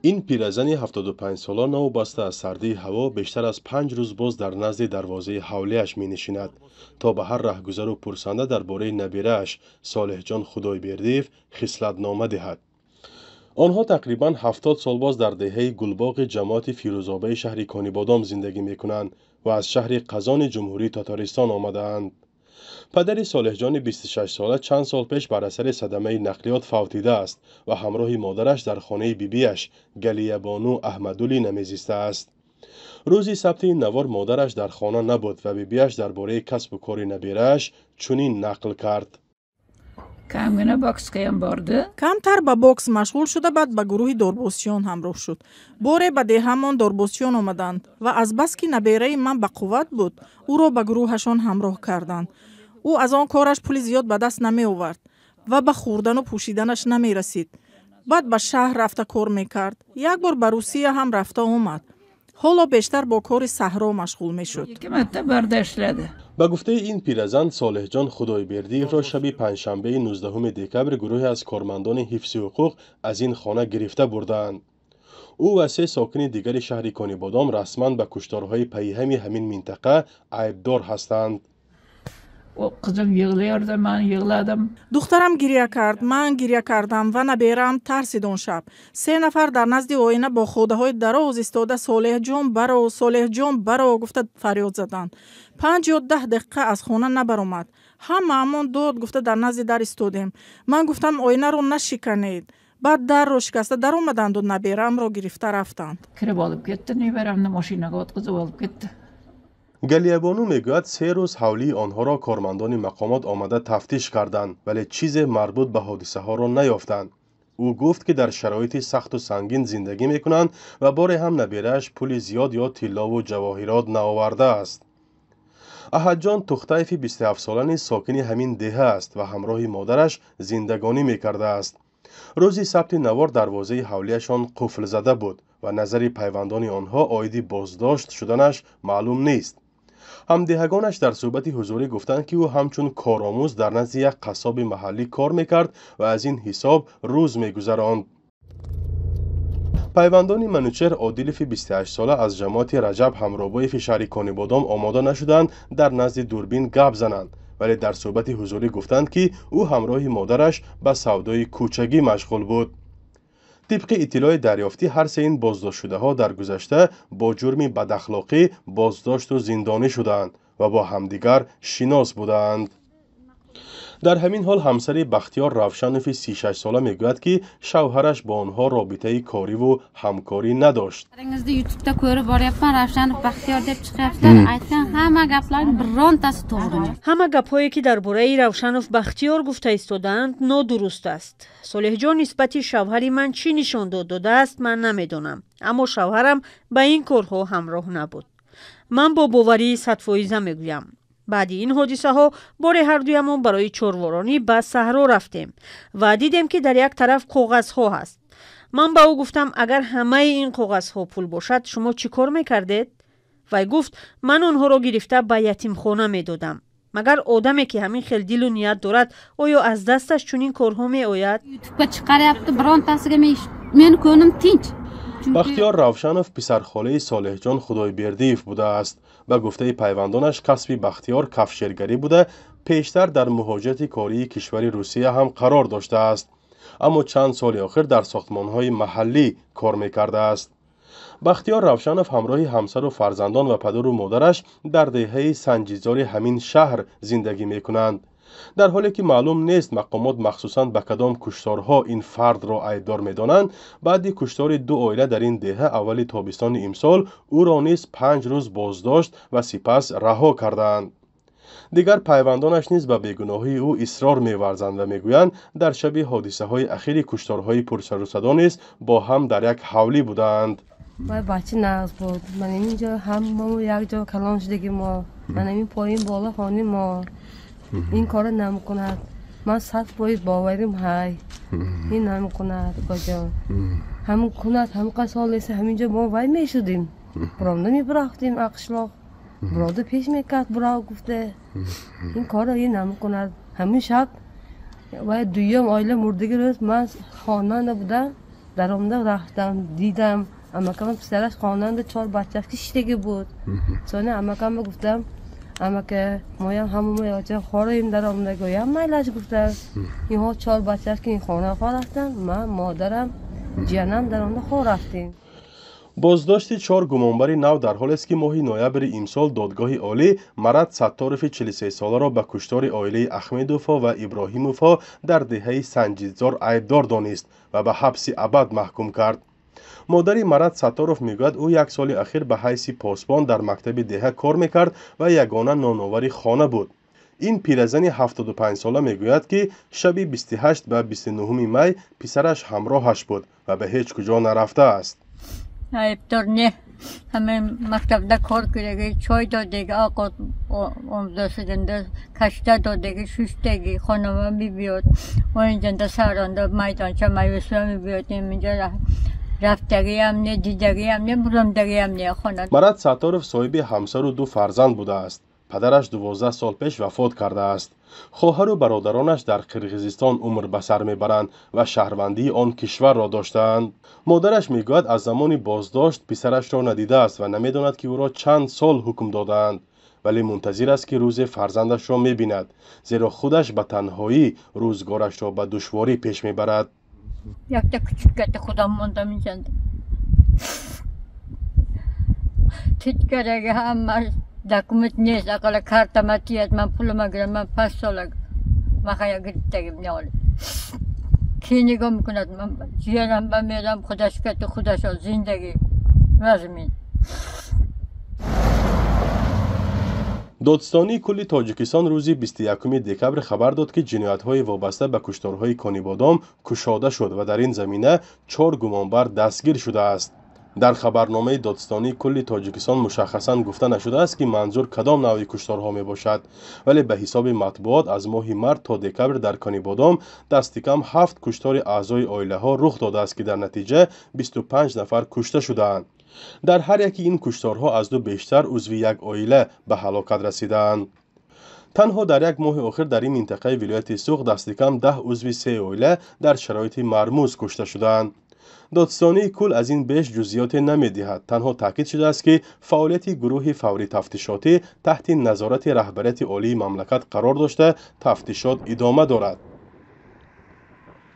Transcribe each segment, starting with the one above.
این پیرزن 75 ساله نو بسته از سردی هوا بیشتر از 5 روز باز در نزد دروازه حولیش می نشیند تا به هر رهگذر و پرسنده درباره نبیره‌اش صالح جان خدایبردیو خصلت‌نامه دهد. آنها تقریباً 70 سال باز در دهه گلباغ جماعت فیروزآبای شهر کانیبادام زندگی می کنند و از شهر قزان جمهوری تاتارستان آمده‌اند. پدر صالح جان 26 ساله چند سال پیش بر اثر صدمه نقلیات فوتیده است و همراه مادرش در خانه بیبیش گلیه بانو احمدولی نمیزیسته است. روزی سبت این نوار مادرش در خانه نبود و بیبیش درباره کسب و کار نبیره‌اش چنین نقل کرد: کمتر به بوکس مشغول شده بعد به گروه دوربوسیون همراه شد. باره به دهمان دوربوسیون آمدند و از بس که نبیره من به قوت بود او را به گروهشان همراه کردند. او از آن کارش پول زیاد به دست نمی آورد و به خوردن و پوشیدنش نمی رسید. بعد به شهر رفته کار می کرد. یک بار به روسیه هم رفته اومد. حالا بیشتر با کار صحرا مشغول می شد. به گفته این پیرزن، صالح جان خدایبردی را شب پنجشنبه 19 دکبر گروه از کارمندان حفظ حقوق از این خانه گرفته بردند. او و 3 ساکن دیگر شهر کانیبادام رسما به کشتارهای پیهم همین منطقه عیبدار هستند. دخترم گریه کرد، من گریه کردم و نبیرم ترسید اون شب. 3 نفر در نزد آینه با خوده های دراز ایستاده صالح جان برو، صالح جان برو گفته فریاد زدند. 5 یا 10 دقیقه از خانه نبرآمد. همه امان داد گفته در نزد در ایستادیم. من گفتم آینه رو نشکنید. بعد در رو شکسته در اومدند و نبیرم رو گرفته رفتند. گلیه بانو میگوید 3 روز حولی آنها را کارمندان مقامات آمده تفتیش کردند ولی چیز مربوط به حادثه ها را نیافتند. او گفت که در شرایط سخت و سنگین زندگی میکنند و بار هم نبیره‌اش پول زیاد یا طلا و جواهرات نآورده است. احد جان تختایف 27 ساله نیز ساکن همین دهه است و همراه مادرش زندگانی میکرده است. روزی سبت نوار دروازه حولیشان قفل زده بود و نظر پیوندان آنها عاید بازداشت شدنش معلوم نیست. همدهگانش در صحبت حضوری گفتند که او همچون کارآموز در نزد یک قصاب محلی کار میکرد و از این حساب روز میگذراند. پیوندان منوچهر عادلف 28 ساله از جماعت رجب همرابایف شهر کانیبادام آماده نشدند در نزد دوربین گپ زنند، ولی در صحبت حضوری گفتند که او همراه مادرش به سودای کوچگی مشغول بود. طبق اطلاع دریافتی هر 3 این بازداشت شده ها در گذشته با جرم بداخلاقی بازداشت و زندانی شدند و با همدیگر شناس بودند. در همین حال همسر بختیار روشنوف 36 ساله میگوید که شوهرش با آنها رابطه کاری و همکاری نداشت. همه گپ‌هایی که درباره روشنوف بختیار گفته ایستادند نادرست است. صالح جان نسبت شوهر من چی نشان داده است من نمیدونم، اما شوهرم به این کارها همراه نبود. من با باوری 100% میگویم. بعد این حادثه ها بار هر دویمون برای چوروارانی به صحرا رفتیم و دیدیم که در یک طرف کاغذ ها هست. من به او گفتم اگر همه این کاغذ ها پول باشد شما چی کار میکردید؟ وی گفت من اونها را گرفته به یتیم خانه میدادم. مگر آدمی که همین خیل دل و نیت دارد آیا از دستش چنین کارها می آید؟ بختیار روشنوف پسرخاله صالح جان خدایبردیو بوده است. به گفته پیوندانش کسب بختیار کفشرگری بوده، پیشتر در مهاجرت کاری کشور روسیه هم قرار داشته است، اما چند سال آخر در ساختمان‌های محلی کار می‌کرده است. بختیار روشنوف همراه همسر و فرزندان و پدر و مادرش در دهه سنجیزار همین شهر زندگی می‌کنند. در حالی که معلوم نیست مقامات مخصوصاً به کدام کشتارها این فرد را عیبدار می‌دانند، بعد کشتار 2 عائله در این دهه اول تابستان امسال او را نیز 5 روز بازداشت و سپس رها کردند. دیگر پیوندانش نیز به بیگناهی او اصرار می‌ورزند و میگویند در شب حادثه‌های اخیر کشتارهای پرسر و صدا نیز با هم در یک حولی بودند. ما بچه نقض بود. من اینجا هم ما یک جا کلان شدگی ما. من این پایین بالا خانه ما. این کار نمیکند. من 100% باوریم های. این نمیکند کجا. همون کند هم قسال است همینجا ما وای میشدیم. برام نمیبرختیم اقشلاق. برادر پیش میکرد برای گفته این کار این نمیکند. همین شب و دویم آیله مردگی روز من خواننده بودم در آمده رفتم دیدم امکم پسرش خواننده 4 بچه کشیدگی بود چون امکم گفتم اما که مایم همون یاچه خوریم در آمده گویم میلش گفته اینها 4 بچه که این خانه خواه رفتن من مادرم جانم در آمده خواه رفتیم. بازداشت 4 گمانبری نو در حال است که ماه نوامبر امسال دادگاه عالی مراد ستارف 43 ساله را به کشتار عائله احمدوفا و ابراهیموفا در دهه سنجیدزار عیبدار دانست و به حبس ابد محکوم کرد. مادر مراد ستارف میگوید او 1 سال اخیر به حیث پاسبان در مکتب دهه کار میکرد و یگانه نانآور خانه بود. این پیرزن 75 ساله میگوید که شب 28 به 29 می پسرش همراهش بود و به هیچ کجا نرفته است. عیبدار نه، همه مکتب ده کار کرده، چای دادگی، آقا آموزش دنده، کشته دادگی، شوشتگی، خانم می بیاد و اینجا ده سرانده میدانچه میوسوه می بیاد اینجا رفتگی هم نه، دیدگی هم نه، برامدگی هم نه خانه. مراد ستارف صاحب همسر و 2 فرزند بوده است. پدرش 12 سال پیش وفات کرده است. خواهر و برادرانش در قرقیزستان عمر به سر میبرند و شهروندی آن کشور را داشتند. مادرش میگوید از زمان بازداشت پسرش را ندیده است و نمیداند که او را چند سال حکم دادند، ولی منتظر است که روز فرزندش را میبیند، زیرا خودش به تنهایی روزگارش را به دشواری پیش میبرد. یک تا کوچیک خودم ماندم اینجا. تیکره همه دکمت نیست، اقل کارتماتیت من پول مگرم من 5 سال مخایا گرفتگیم نیالی. کی نگاه میکند من جیرم بمیرم خودش که تو خودش زندگی وزمین. دادستانی کل تاجیکستان روز 21 دکبر خبر داد که جنایت‌های وابسته به کشتارهای کانیبادام کشاده شد و در این زمینه 4 گمانبر دستگیر شده است. در خبرنامه دادستانی کل تاجیکستان مشخصاً گفته نشده است که منظور کدام نوع کشتارها می باشد، ولی به حساب مطبوعات از ماه مارس تا دکبر در کانیبادام دست کم 7 کشتار اعضای عائله ها رخ داده است که در نتیجه 25 نفر کشته شدند. در هر یکی این کشتارها از 2 بیشتر عضو یک عائله به هلاکت رسیدند. تنها در 1 ماه اخیر در این منطقه ولایت سوق دست کم 10 عضو 3 عائله در شرایط مرموز کشته شدند. دادستانی کل از این بیش جزئیات نمی‌دهد. تنها تاکید شده است که فعالیت گروه فوری تفتیشاتی تحت نظارت رهبریت عالی مملکت قرار داشته تفتیشات ادامه دارد.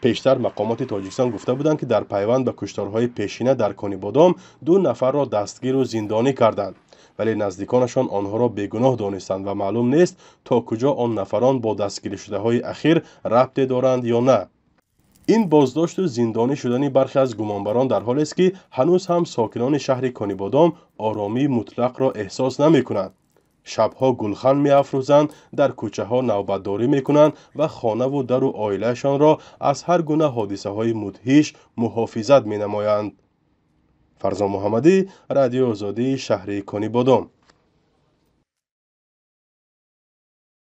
پیشتر مقامات تاجیکستان گفته بودند که در پیوند به کشتارهای پیشینه در کانیبادام 2 نفر را دستگیر و زندانی کردند، ولی نزدیکانشان آنها را بیگناه دانستند و معلوم نیست تا کجا آن نفران با دستگیر شده های اخیر ربطی دارند یا نه. این بازداشت و زندانی شدن برخی از گمانبران در حالی است که هنوز هم ساکنان شهر کانیبادام آرامی مطلق را احساس نمی کنند. شبها گلخن می افروزند، در کوچه ها نوبتداری می کنند و خانه و در و عائلهشان را از هر گونه حادثه های مدهش محافظت می نمایند. فرزان محمدی، رادیو آزادی، شهر کانیبادام.